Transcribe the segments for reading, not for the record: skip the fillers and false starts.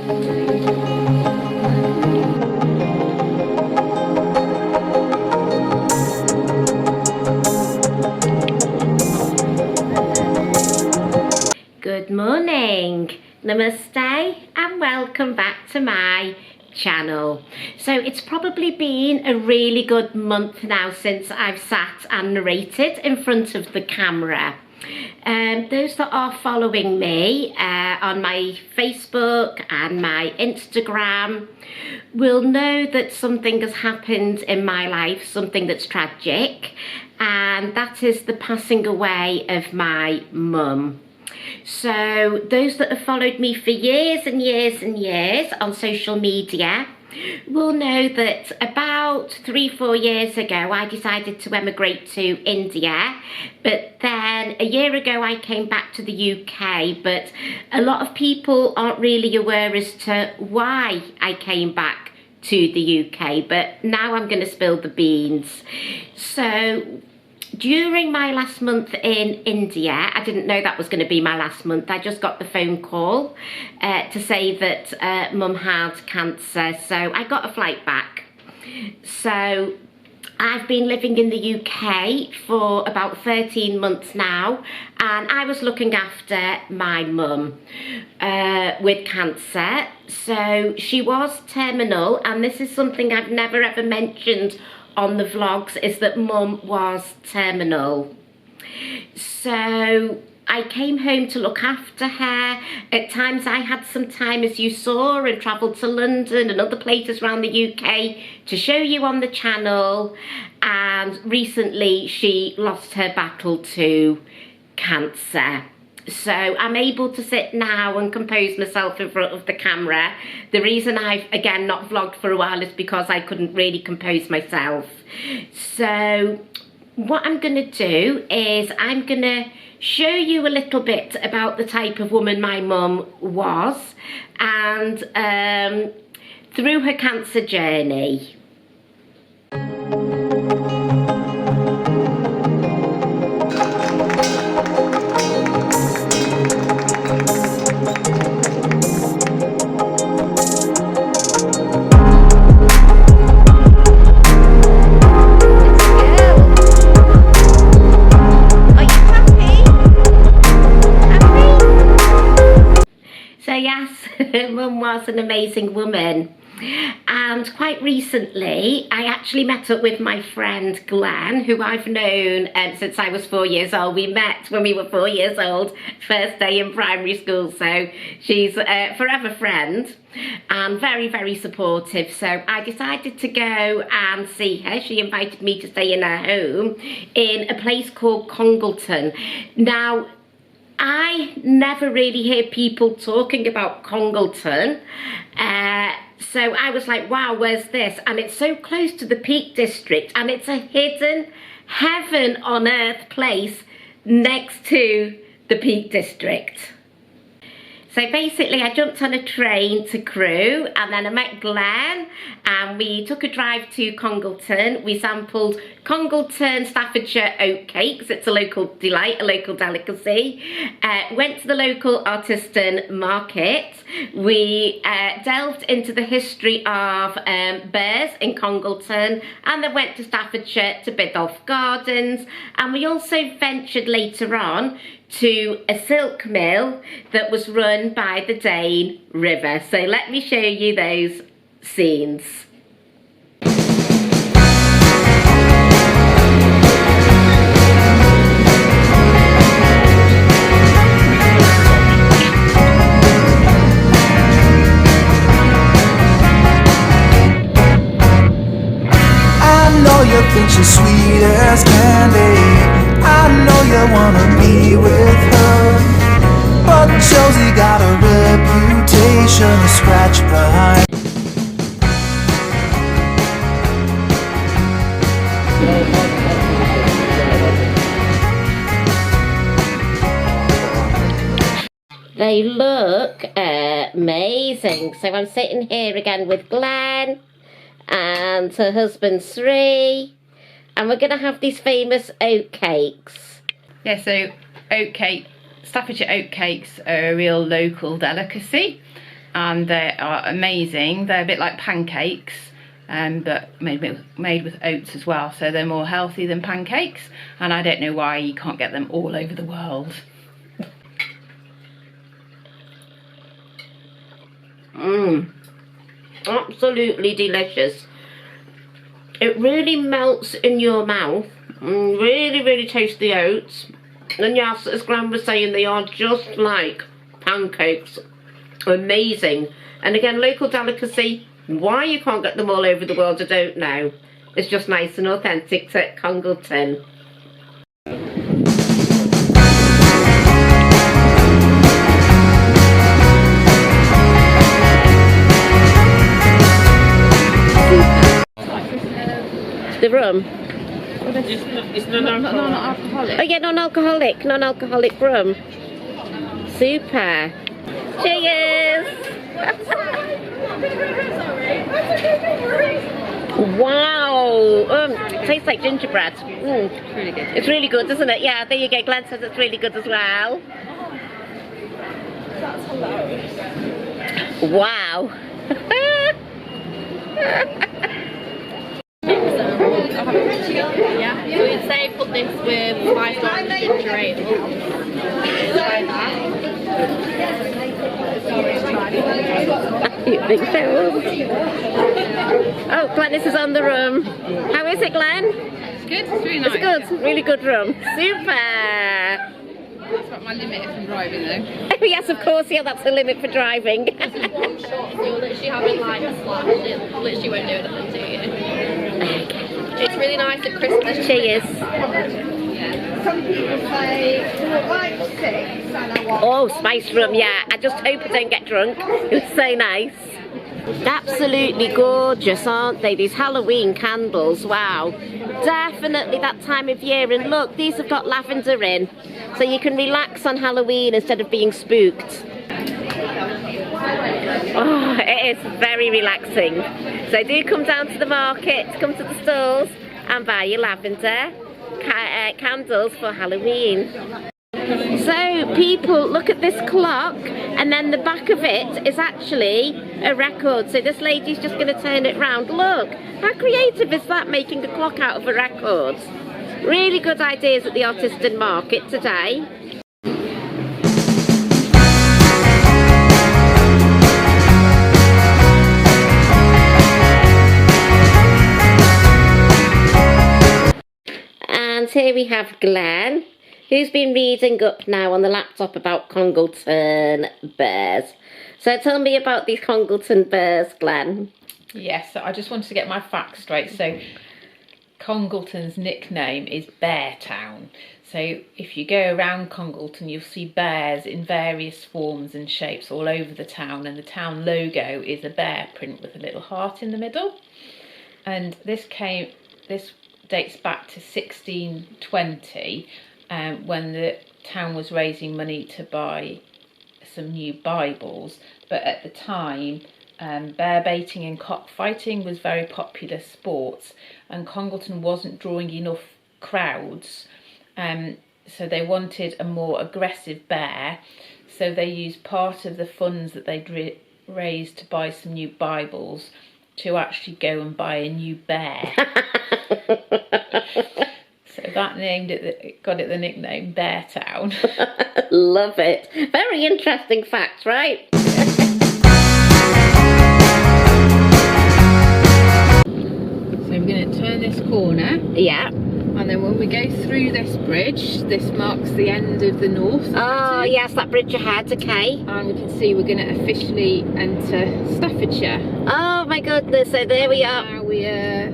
Good morning, namaste, and welcome back to my channel. So it's probably been a really good month now since I've sat and narrated in front of the camera. Those that are following me on my Facebook and my Instagram will know that something has happened in my life, something that's tragic, and that is the passing away of my mum. So those that have followed me for years and years and years on social media will know that about 3-4 years ago I decided to emigrate to India, but then a year ago I came back to the UK, but a lot of people aren't really aware as to why I came back to the UK, but now I'm going to spill the beans. So during my last month in India, I didn't know that was going to be my last month. I just got the phone call to say that mum had cancer, so I got a flight back. So I've been living in the UK for about 13 months now, and I was looking after my mum with cancer. So she was terminal, and this is something I've never ever mentioned on the vlogs, is that mum was terminal. So I came home to look after her. At times I had some time, as you saw, and travelled to London and other places around the UK to show you on the channel. And recently she lost her battle to cancer. So I'm able to sit now and compose myself in front of the camera. The reason I've, again, not vlogged for a while is because I couldn't really compose myself. So what I'm going to do is I'm going to show you a little bit about the type of woman my mum was, and through her cancer journey. Mum was an amazing woman, and quite recently I actually met up with my friend Glen, who I've known since I was 4 years old. We met when we were 4 years old, first day in primary school, so she's a forever friend and very, very supportive. So I decided to go and see her. She invited me to stay in her home in a place called Congleton. Now, I never really hear people talking about Congleton, so I was like, wow, where's this? And it's so close to the Peak District, and it's a hidden heaven on earth place next to the Peak District. So basically I jumped on a train to Crewe, and then I met Glen and we took a drive to Congleton. We sampled Congleton Staffordshire oatcakes. It's a local delight, a local delicacy. Went to the local Artistan Market. We delved into the history of bears in Congleton, and then went to Staffordshire to Biddulph Gardens, and we also ventured later on to a silk mill that was run by the Dane River. So let me show you those scenes. I know you think she's sweet as candy. I know you wanna be with her, but Josie got a reputation to scratch behind. They look amazing. So I'm sitting here again with Glen and her husband Sri, and we're going to have these famous oatcakes. Yeah, so Staffordshire oatcakes are a real local delicacy. and they are amazing. They're a bit like pancakes, but made with oats as well, so they're more healthy than pancakes, and I don't know why you can't get them all over the world. Absolutely delicious. It really melts in your mouth. Really, really taste the oats. And yes, as Glen was saying, they are just like pancakes. Amazing. And again, local delicacy. Why you can't get them all over the world, I don't know. It's just nice and authentic to Congleton. The rum. It's non-alcoholic. Oh yeah, non-alcoholic rum. Super. Cheers. Wow. Tastes like gingerbread. It's really good. It's really good, isn't it? Yeah, there you go. Glen says it's really good as well. That's hilarious. Wow. Yeah, so we'd say put this with 5 grams of ginger ale. Try that. You think so? Oh, Glen, this is on the rum. How is it, Glen? It's good. It's really nice. It's good. Really good rum. Super. That's about my limit if I'm driving though. Oh yes, of course. Yeah, that's the limit for driving. One shot, so you're literally having like a splash. It literally won't do anything to you. It's really nice at Christmas. Cheers. Some people say, like 6 and I want... Oh, spiced rum, yeah. I just hope I don't get drunk. It's so nice. Absolutely gorgeous, aren't they? These Halloween candles, wow. Definitely that time of year. And look, these have got lavender in. So you can relax on Halloween instead of being spooked. Oh, it is very relaxing. So do come down to the market, come to the stalls and buy your lavender candles for Halloween. So people, look at this clock, and then the back of it is actually a record. So this lady's just going to turn it round. Look, how creative is that, making a clock out of a record? Really good ideas at the Artistan Market today. And here we have Glen, who's been reading up now on the laptop about Congleton bears. So tell me about these Congleton bears, Glen. Yes, so I just wanted to get my facts straight. So Congleton's nickname is Bear Town. So if you go around Congleton, you'll see bears in various forms and shapes all over the town, and the town logo is a bear print with a little heart in the middle. And this dates back to 1620, when the town was raising money to buy some new Bibles. But at the time, bear baiting and cockfighting was very popular sports, and Congleton wasn't drawing enough crowds, so they wanted a more aggressive bear. So they used part of the funds that they'd raised to buy some new Bibles to actually go and buy a new bear. So that got it the nickname Bear Town. Love it. Very interesting facts, right? So we're going to turn this corner. Yeah. And then when we go through this bridge, this marks the end of the north. Oh, yes, that bridge ahead, okay. And we can see we're going to officially enter Staffordshire. Oh my goodness, so there we are. Now we are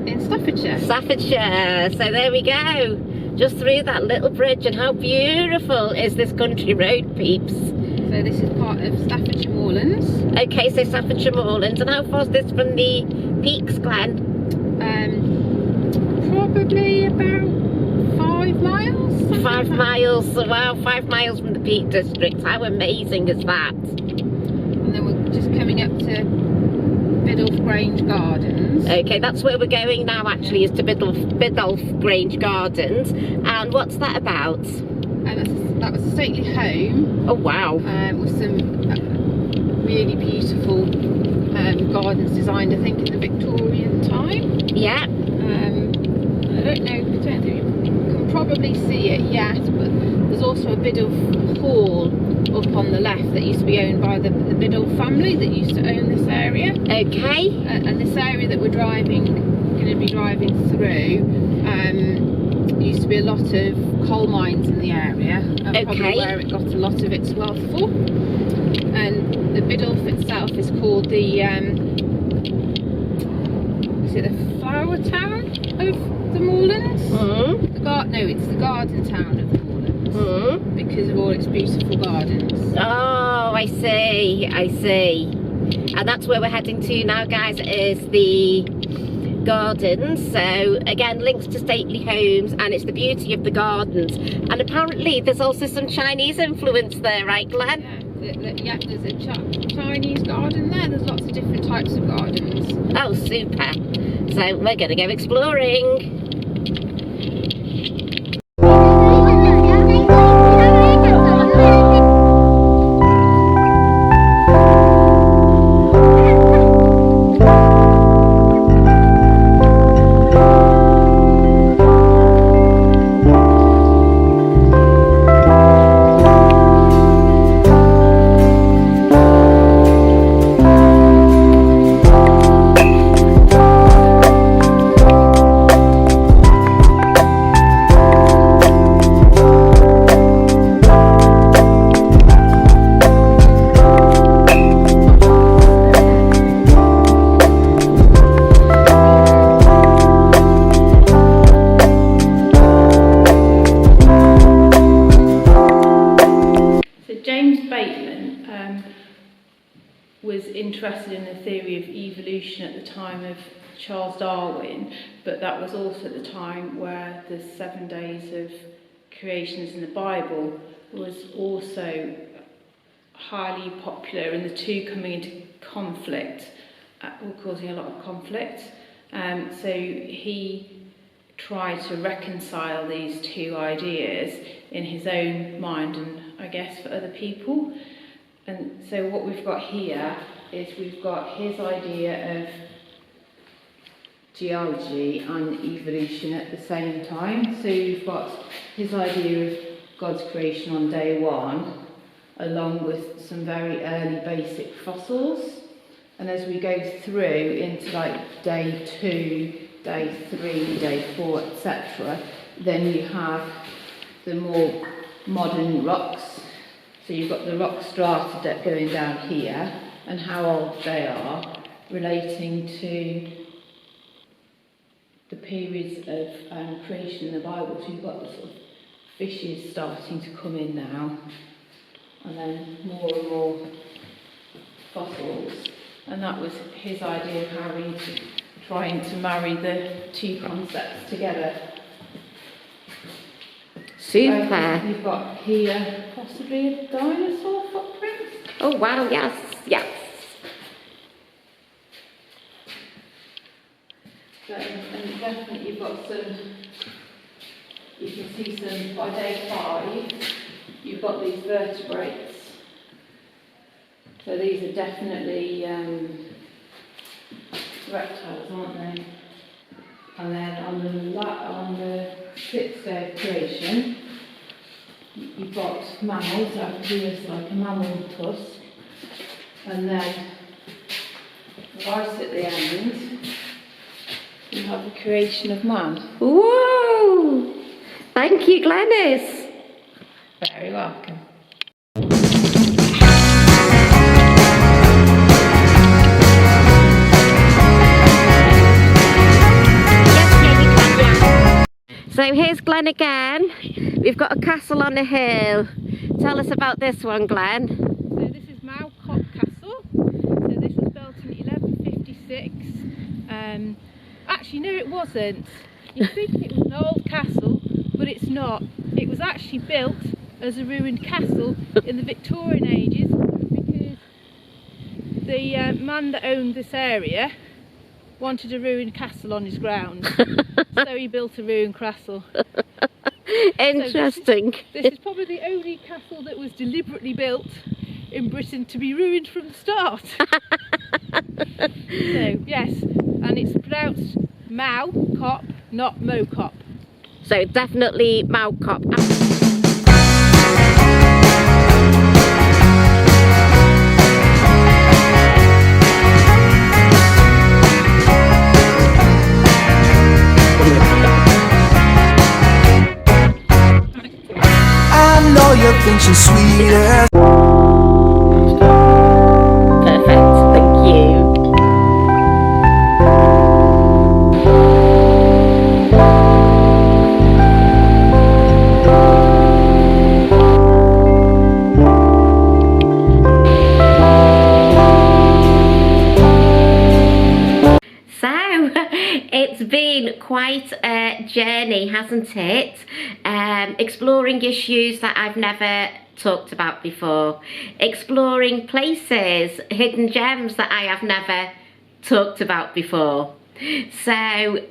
in Staffordshire. Staffordshire, so there we go. Just through that little bridge, and how beautiful is this country road, peeps. So this is part of Staffordshire Moorlands. Okay, so Staffordshire Moorlands, and how far is this from the peaks, Glen? Probably about 5 miles. 5 miles, wow, 5 miles from the Peak District. How amazing is that? And then we're just coming up to Biddulph Grange Gardens. Okay, that's where we're going now, actually, is to Biddulph Grange Gardens. And what's that about? And that was a stately home. Oh, wow. With some really beautiful gardens designed, I think, in the Victorian time. Yeah. I don't think you can probably see it yet, but there's also a bit of hall up on the left that used to be owned by the Biddle family that used to own this area. Okay. And this area that we're going to be driving through, used to be a lot of coal mines in the area, and probably where it got a lot of its wealth for. And the Biddulph itself is called the is it the flower town of the moorlands? Mm. It's the garden town of the moorlands, because of all its beautiful gardens. Oh, I see. And that's where we're heading to now, guys, is the gardens. So again, links to stately homes, and it's the beauty of the gardens. And apparently there's also some Chinese influence there, right, Glen? Yeah, there's a Chinese garden there. There's lots of different types of gardens. Oh, super. So we're going to go exploring. Was interested in the theory of evolution at the time of Charles Darwin, but that was also at the time where the 7 days of creations in the Bible was also highly popular, and the two coming into conflict were causing a lot of conflict. So he tried to reconcile these two ideas in his own mind and I guess for other people. And so what we've got here is we've got his idea of geology and evolution at the same time. So you've got his idea of God's creation on day one, along with some very early basic fossils. And as we go through into like day 2, day 3, day 4, etc., then you have the more modern rocks. So you've got the rock strata going down here, and how old they are, relating to the periods of creation in the Bible. So you've got the sort of fishes starting to come in now, and then more and more fossils. And that was his idea of trying to marry the two concepts together. Super. You've got here possibly a dinosaur footprint. Oh wow, yes, yes. So, and definitely you've got some, you can see some, by day 5, you've got these vertebrates. So these are definitely reptiles, aren't they? And then on the 6th day of creation, you've got mammals. So here's like a mammal tusk, and then right at the end, you have the creation of man. Whoa! Thank you, Glenys. Very welcome. So here's Glen again. We've got a castle on a hill. Tell us about this one, Glen. So this is Mowcop Castle. So this was built in 1156. Actually, no, it wasn't. You think it was an old castle, but it's not. It was actually built as a ruined castle in the Victorian ages because the man that owned this area wanted a ruined castle on his grounds. So he built a ruined castle. Interesting. So this is probably the only castle that was deliberately built in Britain to be ruined from the start. So yes, and it's pronounced Mau Cop, not Mo Cop. So definitely Malcop. I know you think she's sweet as Perfect, thank you. So, it's been quite a journey, hasn't it? Exploring issues that I've never talked about before. Exploring places, hidden gems that I have never talked about before. So,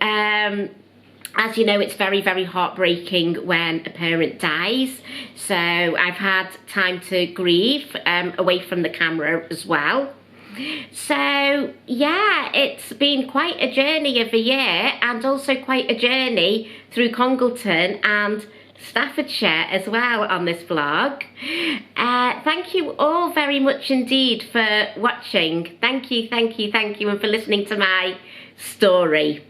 as you know, it's very, very heartbreaking when a parent dies. So I've had time to grieve away from the camera as well. So yeah, it's been quite a journey of a year, and also quite a journey through Congleton and Staffordshire as well on this vlog. Thank you all very much indeed for watching. Thank you, and for listening to my story.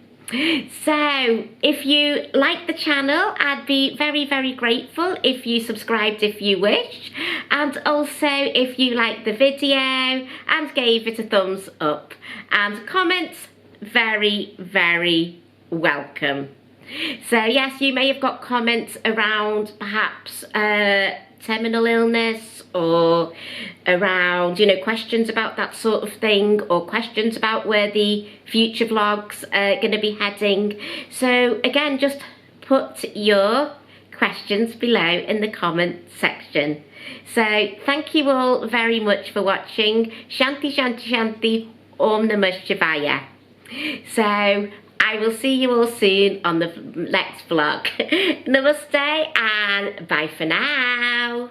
So if you like the channel, I'd be very, very grateful if you subscribed if you wish, and also if you liked the video and gave it a thumbs up, and comments very, very welcome. So yes, you may have got comments around perhaps terminal illness, or around, you know, questions about that sort of thing, or questions about where the future vlogs are going to be heading. So again, just put your questions below in the comment section. So thank you all very much for watching. Shanti Shanti Shanti, Om Namah Shivaya. So I will see you all soon on the next vlog. Namaste and bye for now.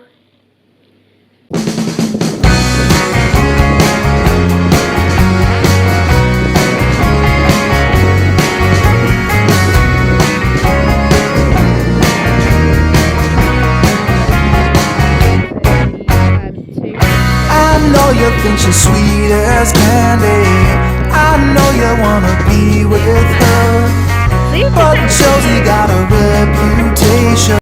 I know you think she's sweet as candy. I know you wanna be with her, but Josie got a reputation.